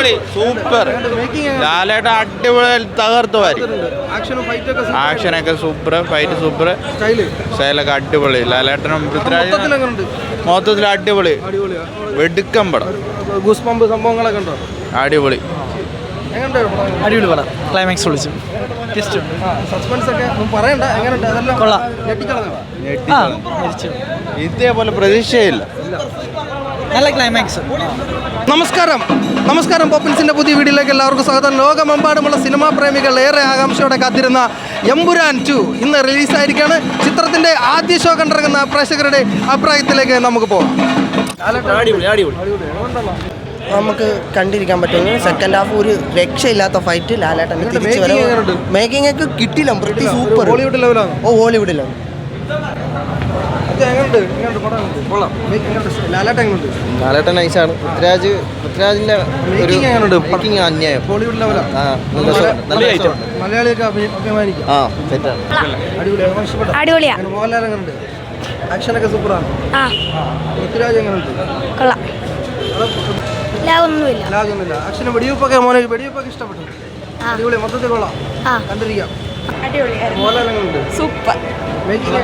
അടിപൊളി സൂപ്പർ. ലാലേട്ടൻ അടിപൊളി തകർത്തു വാരി. ആക്ഷനൊക്കെ സൂപ്പർ, ഫൈറ്റ് സൂപ്പർ, സ്റ്റൈലൊക്കെ അടിപൊളി. ലാലേട്ടനും പൃഥ്വിരാജ് മൊത്തത്തിൽ അടിപൊളി. വെടുക്കം പടം, സംഭവങ്ങളൊക്കെ ഉണ്ടോ? അടിപൊളി. അടിപൊളി പടം. ക്ലൈമാക്സ് വിളിച്ചു ഇതേപോലെ പ്രതീക്ഷയില്ല. നല്ല ക്ലൈമാക്സ്. നമസ്കാരം പോപ്പിൻസിന്റെ പുതിയ വീഡിയോയിലേക്ക് എല്ലാവർക്കും സ്വാഗതം. ലോകമെമ്പാടുമുള്ള സിനിമാ പ്രേമികൾ ഏറെ ആകാംക്ഷയോടെ കാത്തിരുന്ന എമ്പുരാൻ 2 ഇന്ന് റിലീസായിരിക്കുകയാണ്. ചിത്രത്തിന്റെ ആദ്യ ഷോ കണ്ടിറങ്ങുന്ന പ്രേക്ഷകരുടെ അഭിപ്രായത്തിലേക്ക് നമുക്ക് പോകാം. നമുക്ക് കണ്ടിരിക്കാൻ പറ്റുന്നു. സെക്കൻഡ് ഹാഫ് ഒരു രക്ഷയില്ലാത്ത ഫൈറ്റ്. ലാലേട്ടൻ്റെ തിരിച്ചു വരവ്, മേക്കിംഗ് ഒക്കെ കിട്ടില്ല. പ്രതി സൂപ്പർ. ഹോളിവുഡ് ലെവലാണ്. ലാലേട്ടൻ നൈസാണ്. പൃഥ്വിരാജിന്റെ ഒരു മേക്കിംഗ് അന്യായം. മലയാളിയൊക്കെ അഭിമാനിക്കും. ആക്ഷനൊക്കെ സൂപ്പറാണ്. പൃഥ്വിരാജ് എങ്ങനെയുണ്ട്? ലാഗൊന്നുമില്ല. ആക്ഷന് വെടിവെപ്പൊക്കെ ഇഷ്ടപ്പെട്ടു. അടിപൊളി, മൊത്തത്തിൽ കൊള്ളാം, കണ്ടിരിക്കാം. സൂപ്പർ.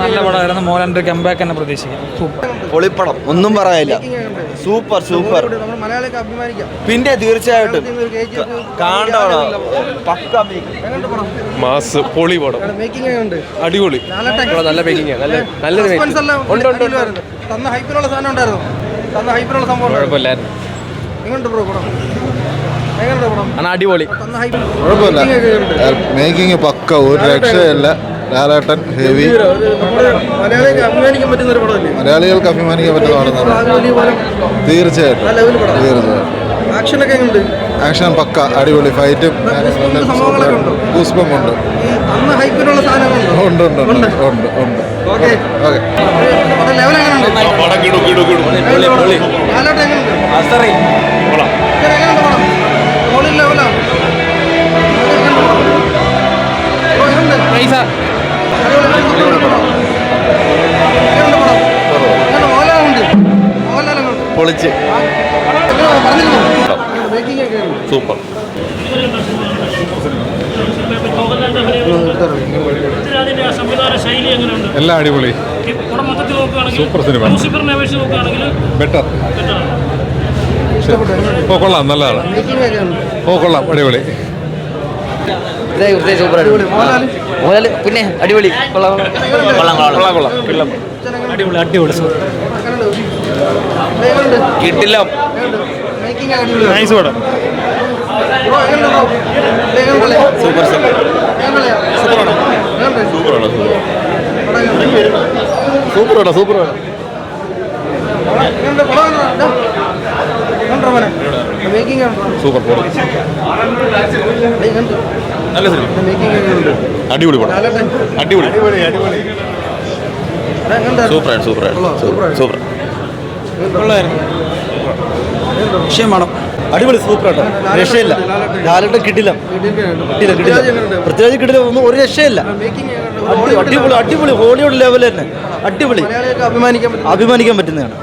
നല്ല പടമായിരുന്നു. മോഹൻലാലിന്റെ കംബാക്ക് തന്നെ പ്രതീക്ഷിക്കാം. പൊളിപ്പടം, ഒന്നും പറയാനില്ല. സൂപ്പർ. മലയാളിയൊക്കെ അഭിമാനിക്കാം. പിന്നെ തീർച്ചയായിട്ടും മാസ് പൊളി പടം. അടിപൊളി, നല്ല മേക്കിംഗ്, തന്ന ഹൈപ്പിനുള്ള സാധനം ഉണ്ടായിരുന്നു. ഹൈപ്പിനുള്ള സംഭവം കുഴപ്പമില്ലായിരുന്നു. അടിപൊളി. കുഴപ്പമില്ല. മേക്കിംഗ് പക്ക, ഒരു രക്ഷയല്ല. ലാലേട്ടൻ ഹെവി. മലയാളികൾക്ക് അഭിമാനിക്കാൻ പറ്റുന്ന ഒരു പടമല്ലേ? മലയാളികൾക്ക് അഭിമാനിക്കാൻ പറ്റുന്ന പടം തീർച്ചയായിട്ടും. ആക്ഷനൊക്കെ എങ്ങനെയുണ്ട്? ആക്ഷൻ പക്ക, അടിപൊളി. ഫൈറ്റും പുഷ്പമുണ്ട്. അന്ന് ഹൈപ്പിനുള്ള സാധനങ്ങളുണ്ട്. ഓക്കെ. പൊളിച്ച് സൂപ്പർ. എല്ലാം അടിപൊളി. Super cinema. ബെറ്റർ. കൊള്ളാം, നല്ലതാണ്. കൊള്ളാം, അടിപൊളി. പിന്നെ അടിപൊളി. കിട്ടില്ല. നൈസ് പടം. സൂപ്പർ. നല്ല സിനിമ. അടിപൊളി പടം. അടിപൊളി. സൂപ്പർ. വിഷയമാണ്. അടിപൊളി, സൂപ്പറാട്ടോ. രക്ഷയില്ല. ലാലേട്ടൻ കിട്ടില്ല. പൃഥ്വിരാജ് കിട്ടില്ല. ഒന്നും ഒരു രക്ഷയില്ല. അടിപൊളി. ഹോളിവുഡ് ലെവൽ തന്നെ. അടിപൊളി. അഭിമാനിക്കാൻ പറ്റുന്നതാണ്.